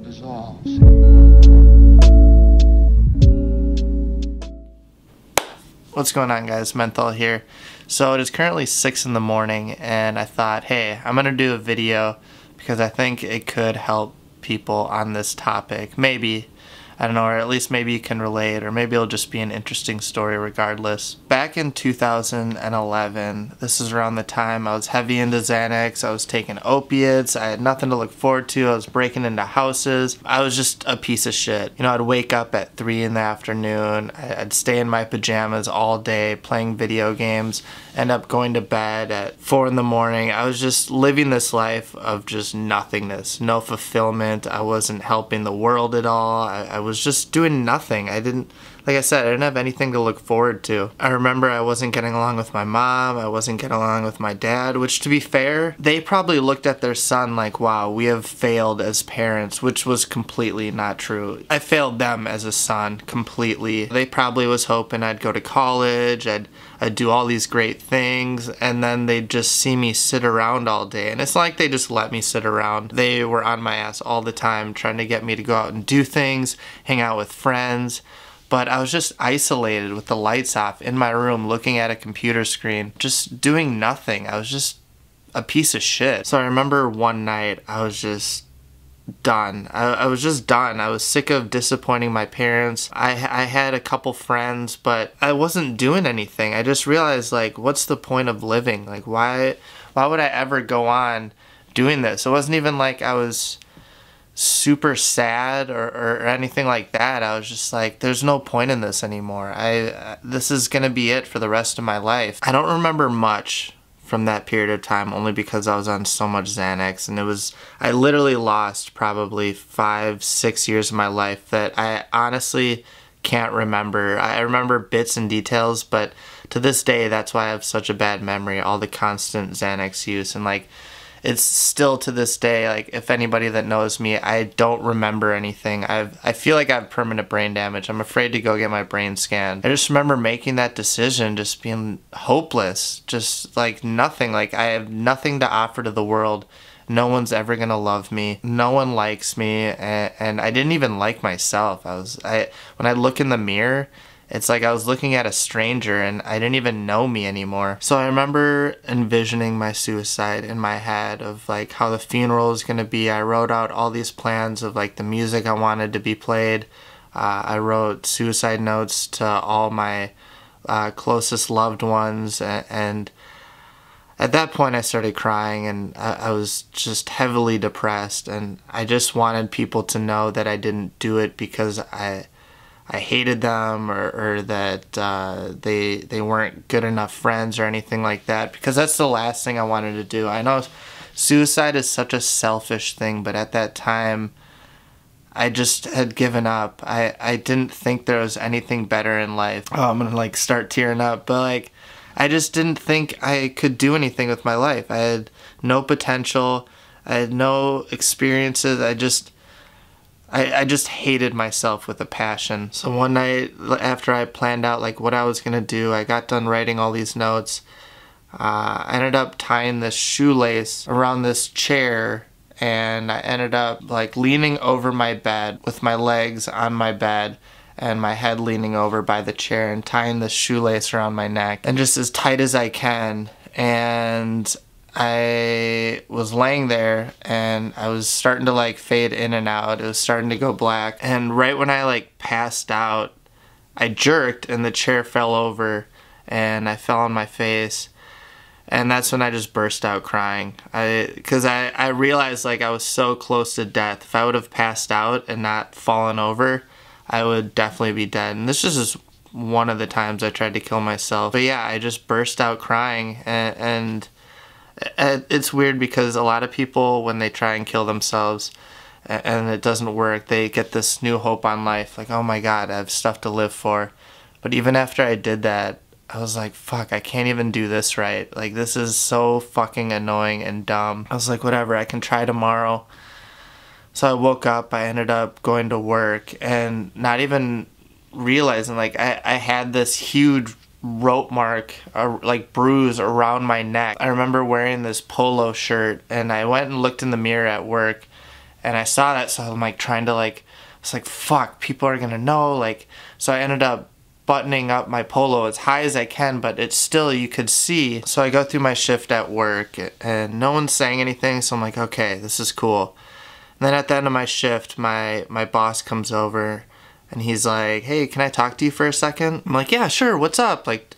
dissolves. What's going on, guys? Menthol here. So it is currently 6 in the morning and I thought, hey, I'm gonna do a video because I think it could help people on this topic. Maybe, I don't know, or at least maybe you can relate, or maybe it'll just be an interesting story regardless. Back in 2011, this is around the time I was heavy into Xanax, I was taking opiates, I had nothing to look forward to, I was breaking into houses, I was just a piece of shit. You know, I'd wake up at 3 in the afternoon, I'd stay in my pajamas all day playing video games, end up going to bed at 4 in the morning. I was just living this life of just nothingness, no fulfillment. I wasn't helping the world at all. I was just doing nothing. Like I said, I didn't have anything to look forward to. I remember I wasn't getting along with my mom, I wasn't getting along with my dad, which, to be fair, they probably looked at their son like, wow, we have failed as parents, which was completely not true. I failed them as a son completely. They probably was hoping I'd go to college, I'd do all these great things, and then they'd just see me sit around all day. And it's like they just let me sit around. They were on my ass all the time trying to get me to go out and do things, hang out with friends. But I was just isolated with the lights off in my room looking at a computer screen, just doing nothing. I was just a piece of shit. So I remember one night I was just done. I was just done. I was sick of disappointing my parents. I had a couple friends, but I wasn't doing anything. I just realized, like, what's the point of living? Like, why would I ever go on doing this? It wasn't even like I was super sad or anything like that. I was just like, there's no point in this anymore. This is gonna be it for the rest of my life. I don't remember much from that period of time, only because I was on so much Xanax, and I literally lost probably 5-6 years of my life that I honestly can't remember. I remember bits and details, but to this day, that's why I have such a bad memory, all the constant Xanax use. And like, it's still to this day, like, if anybody that knows me, I don't remember anything. I feel like I have permanent brain damage. I'm afraid to go get my brain scanned. I just remember making that decision, just being hopeless, just like nothing. Like, I have nothing to offer to the world. No one's ever gonna love me. No one likes me, and I didn't even like myself. When I look in the mirror, it's like I was looking at a stranger and I didn't even know me anymore. So I remember envisioning my suicide in my head of like how the funeral was gonna be. I wrote out all these plans of like the music I wanted to be played. I wrote suicide notes to all my closest loved ones, and at that point I started crying, and I was just heavily depressed, and I just wanted people to know that I didn't do it because I hated them or that they weren't good enough friends or anything like that, because that's the last thing I wanted to do. I know suicide is such a selfish thing, but at that time I just had given up. I didn't think there was anything better in life. Oh, I'm gonna like start tearing up, but like, I just didn't think I could do anything with my life. I had no potential, I had no experiences. I just hated myself with a passion. So one night after I planned out like what I was gonna do, I got done writing all these notes. I ended up tying this shoelace around this chair, and I ended up like leaning over my bed with my legs on my bed and my head leaning over by the chair and tying this shoelace around my neck, and just as tight as I can. And I was laying there and I was starting to like fade in and out. It was starting to go black, and right when I like passed out, I jerked and the chair fell over and I fell on my face, and that's when I just burst out crying. Because I realized like I was so close to death. If I would have passed out and not fallen over, I would definitely be dead. And this is just one of the times I tried to kill myself. But yeah, I just burst out crying, and it's weird because a lot of people, when they try and kill themselves and it doesn't work, they get this new hope on life, like, oh my god, I have stuff to live for. But even after I did that, I was like, fuck, I can't even do this right. Like, this is so fucking annoying and dumb. I was like, whatever, I can try tomorrow. So I woke up, I ended up going to work and not even realizing, like, I had this huge rope mark, like bruise around my neck. I remember wearing this polo shirt, and I went and looked in the mirror at work, And I saw that, so I'm like trying to like, it's like, fuck, people are gonna know. Like, so I ended up buttoning up my polo as high as I can, but it's still, you could see. So I go through my shift at work and no one's saying anything, so I'm like, okay, this is cool. And then at the end of my shift, my boss comes over and he's like, hey, can I talk to you for a second? I'm like, yeah, sure, what's up? Like,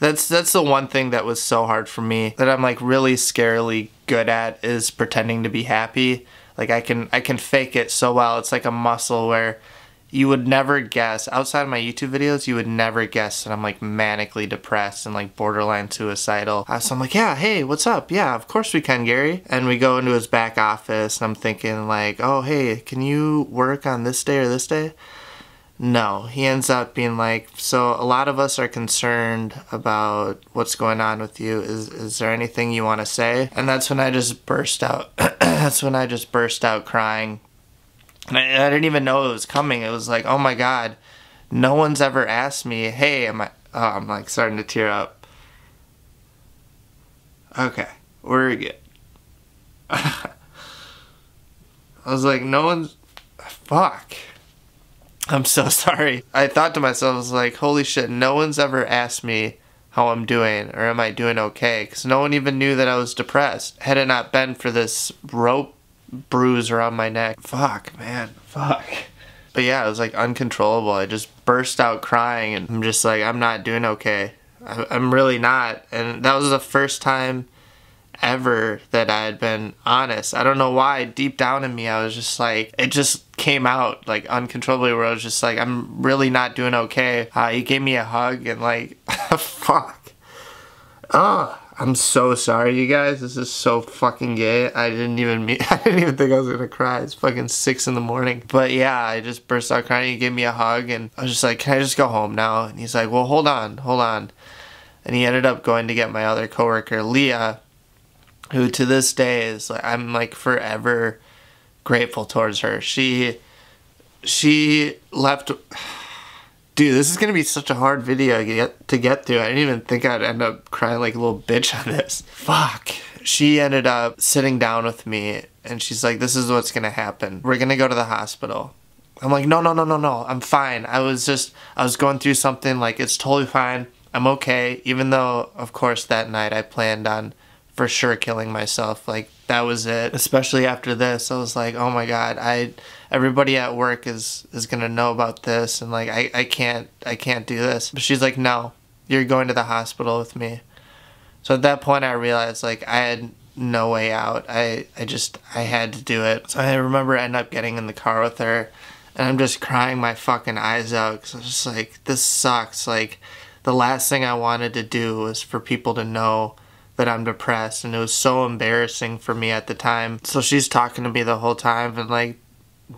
that's the one thing that was so hard for me, that I'm like really scarily good at, is pretending to be happy. Like I can fake it so well. It's like a muscle where you would never guess, outside of my YouTube videos, you would never guess that I'm like manically depressed and like borderline suicidal. So I'm like, yeah, hey, what's up? Yeah, of course we can, Gary. And we go into his back office and I'm thinking like, oh, hey, can you work on this day or this day? No, he ends up being like, so a lot of us are concerned about what's going on with you. Is there anything you want to say? And that's when I just burst out. That's when I just burst out crying. And I didn't even know it was coming. It was like, oh my God, no one's ever asked me, hey, am I, oh, I'm like starting to tear up. Okay, we're good. I was like, no one's, fuck. I'm so sorry. I thought to myself, I was like, holy shit, no one's ever asked me how I'm doing, or am I doing okay? Because no one even knew that I was depressed. Had it not been for this rope bruise around my neck. Fuck, man, fuck. But yeah, it was like uncontrollable. I just burst out crying and I'm just like, I'm not doing okay. I'm really not. And that was the first time ever that I had been honest. I don't know why, deep down in me I was just like, it just came out like uncontrollably, where I was just like, I'm really not doing okay. He gave me a hug and like, fuck. Oh, I'm so sorry, you guys. This is so fucking gay. I didn't even think I was gonna cry. It's fucking 6 in the morning. But yeah, I just burst out crying. He gave me a hug and I was just like, can I just go home now? And he's like, well, hold on. And he ended up going to get my other coworker, Leah, who to this day is like, I'm like forever grateful towards her. She left. Dude, this is gonna be such a hard video to get through. I didn't even think I'd end up crying like a little bitch on this. Fuck. She ended up sitting down with me and she's like, this is what's gonna happen. We're gonna go to the hospital. I'm like, no, I'm fine. I was going through something, like, it's totally fine. I'm okay. Even though, of course, that night I planned on for sure killing myself. Like, that was it. Especially after this, I was like, oh my God, everybody at work is gonna know about this, and like I can't do this. But she's like, no, you're going to the hospital with me. So at that point I realized like I had no way out. I had to do it. So I remember ending up getting in the car with her and I'm just crying my fucking eyes out because I was just like, this sucks. Like, the last thing I wanted to do was for people to know that I'm depressed, and it was so embarrassing for me at the time. So she's talking to me the whole time and like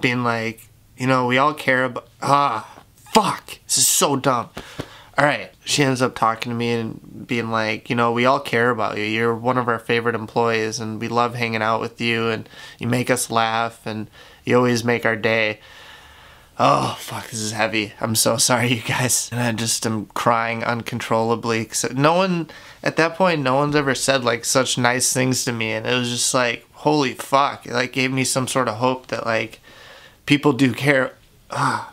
being like, you know, we all care about, fuck, this is so dumb. Alright, she ends up talking to me and being like, you know, we all care about you. You're one of our favorite employees and we love hanging out with you and you make us laugh and you always make our day. Oh, fuck, this is heavy. I'm so sorry, you guys. And I just am crying uncontrollably. Cause at that point, no one's ever said, like, such nice things to me. And it was just like, holy fuck. It, like, gave me some sort of hope that, like, people do care.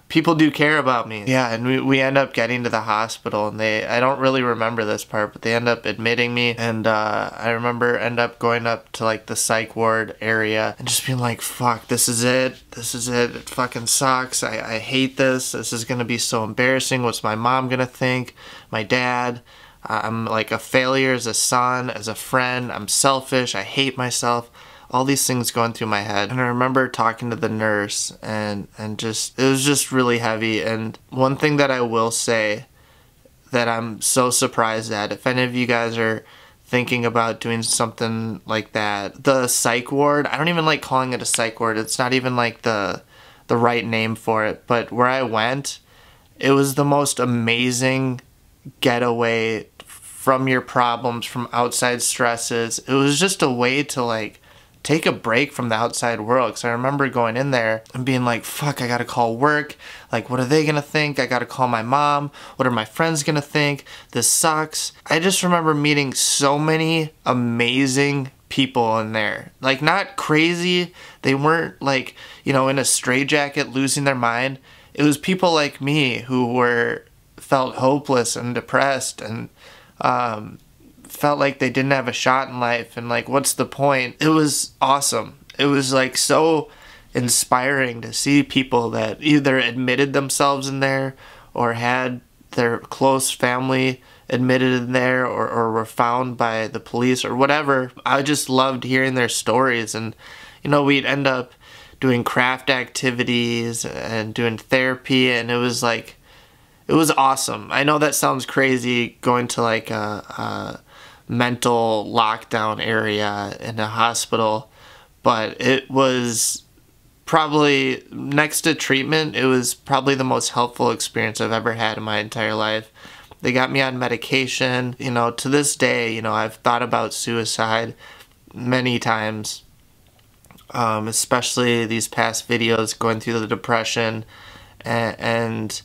People do care about me. Yeah, and we end up getting to the hospital, and I don't really remember this part, but they end up admitting me, and I remember end up going up to like the psych ward area and just being like, fuck, this is it, it fucking sucks, I hate this is gonna be so embarrassing, what's my mom gonna think, my dad, I'm like a failure as a son, as a friend, I'm selfish, I hate myself. All these things going through my head. And I remember talking to the nurse and just, it was just really heavy. And one thing that I will say that I'm so surprised at, if any of you guys are thinking about doing something like that, the psych ward, I don't even like calling it a psych ward. It's not even like the right name for it. But where I went, it was the most amazing getaway from your problems, from outside stresses. It was just a way to like take a break from the outside world, because I remember going in there and being like, fuck, I gotta call work, like, what are they gonna think? I gotta call my mom, what are my friends gonna think? This sucks. I just remember meeting so many amazing people in there. Like, not crazy. They weren't like, you know, in a straitjacket losing their mind. It was people like me who felt hopeless and depressed and felt like they didn't have a shot in life and like, what's the point? It was awesome. It was like so inspiring to see people that either admitted themselves in there or had their close family admitted in there or were found by the police or whatever. I just loved hearing their stories, and you know, we'd end up doing craft activities and doing therapy, and it was like, it was awesome. I know that sounds crazy, going to like a mental lockdown area in a hospital, but it was probably, next to treatment, it was probably the most helpful experience I've ever had in my entire life. They got me on medication. You know, to this day, you know, I've thought about suicide many times, especially these past videos, going through the depression and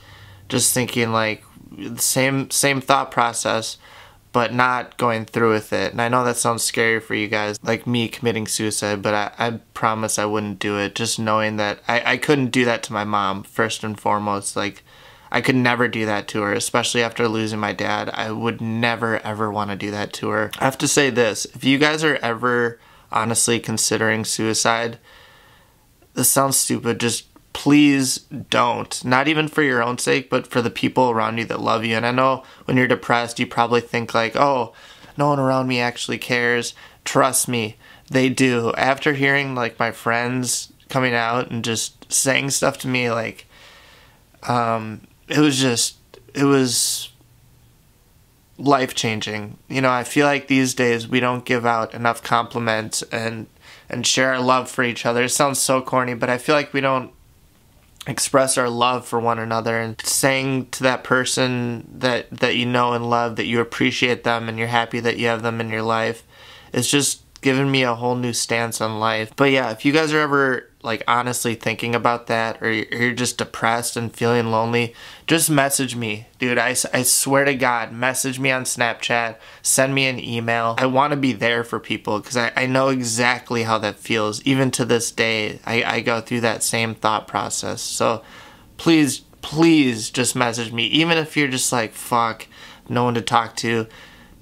just thinking like the same thought process, but not going through with it. And I know that sounds scary for you guys, like me committing suicide, but I promise I wouldn't do it. Just knowing that I couldn't do that to my mom, first and foremost. Like, I could never do that to her, especially after losing my dad. I would never ever want to do that to her. I have to say this, if you guys are ever honestly considering suicide, this sounds stupid, just please don't. Not even for your own sake, but for the people around you that love you. And I know when you're depressed, you probably think like, oh, no one around me actually cares. Trust me, they do. After hearing like my friends coming out and just saying stuff to me, like, it was life-changing. You know, I feel like these days we don't give out enough compliments and share our love for each other. It sounds so corny, but I feel like we don't express our love for one another, and saying to that person that you know and love that you appreciate them and you're happy that you have them in your life, it's just given me a whole new stance on life. But yeah, if you guys are ever like honestly thinking about that, or you're just depressed and feeling lonely, just message me, dude. I swear to God, message me on Snapchat, send me an email. I want to be there for people because I know exactly how that feels. Even to this day, I go through that same thought process. So please just message me. Even if you're just like, fuck, no one to talk to,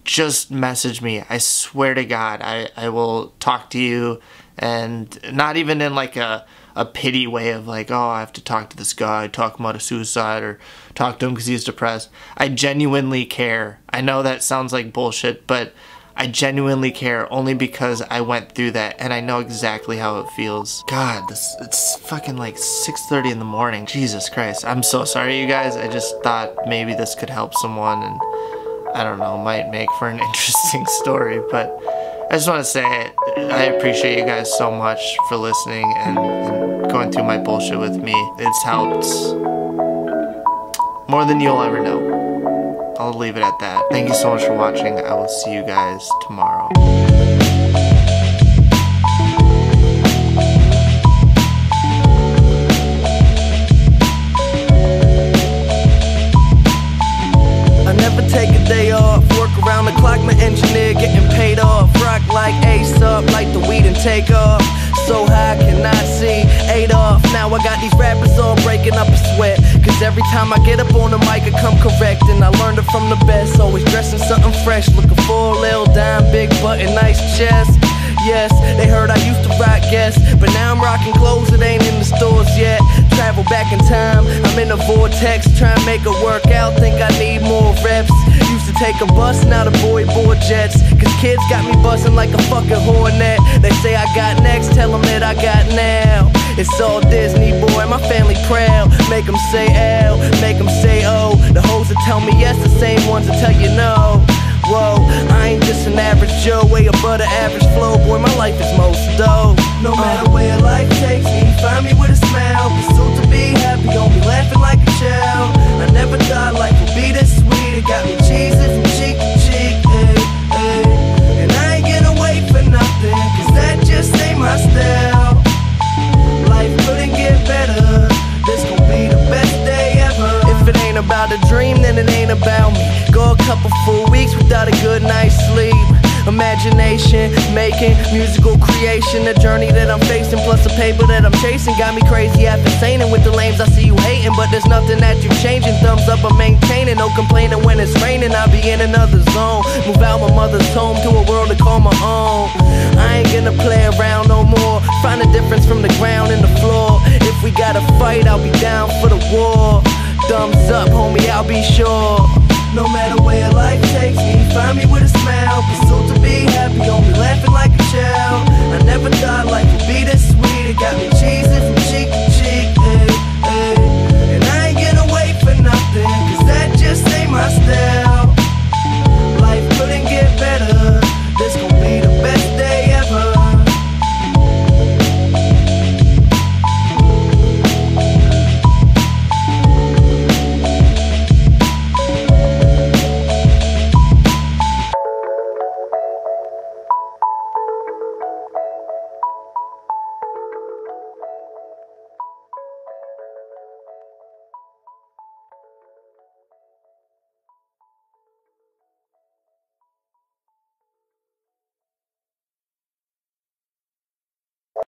just message me. I swear to God, I will talk to you. And not even in like a pity way of like, oh, I have to talk to this guy, talk him out of suicide, or talk to him because he's depressed. I genuinely care. I know that sounds like bullshit, but I genuinely care only because I went through that and I know exactly how it feels. God, it's fucking like 6:30 in the morning. Jesus Christ. I'm so sorry, you guys. I just thought maybe this could help someone, and I don't know, might make for an interesting story, but I just want to say I appreciate you guys so much for listening and going through my bullshit with me. It's helped more than you'll ever know. I'll leave it at that. Thank you so much for watching. I will see you guys tomorrow. Take a day off, work around the clock, my engineer getting paid off. Rock like Ace up, light the weed and take off. So high, cannot see Adolf. Now I got these rappers all breaking up a sweat, cause every time I get up on the mic I come correct. And I learned it from the best, always dressing something fresh. Looking for a little dime, big button, nice chest. Yes, they heard I used to rock Guess, but now I'm rocking clothes that ain't in the stores yet. Travel back in time, I'm in a vortex, trying to make it work out, think I need more reps. Used to take a bus, now the boy board jets, cause kids got me buzzing like a fucking hornet. They say I got next, tell them that I got now. It's all Disney, boy, my family proud. Make them say L, make them say O. The hoes that tell me yes, the same ones that tell you no. Whoa, I ain't just an average Joe, way above the average flow. Boy, my life is most dope. No matter where life takes me, find me with a smile. Pursuit to be happy, don't be laughing like a child. I never thought life would be this sweet. It got me cheesy from cheek to cheek, ay, ay. And I ain't gonna wait for nothing, cause that just ain't my style. Life couldn't get better, this gon' be the best day ever. If it ain't about a dream, then it ain't about me. Go a couple full weeks without a good night's sleep. Imagination, making musical creation. The journey that I'm facing, plus the paper that I'm chasing, got me crazy half insane. And with the lames I see you hating, but there's nothing that you changing. Thumbs up, I'm maintaining, no complaining when it's raining. I'll be in another zone, move out my mother's home to a world to call my own. I ain't gonna play around no more, find the difference from the ground and the floor. If we gotta fight, I'll be down for the war. Thumbs up, homie, I'll be sure. No matter where life takes me, find me with a smile. Pursuit to be happy, only laughing like a child. I never thought life would be this sweet. It got me cheesy.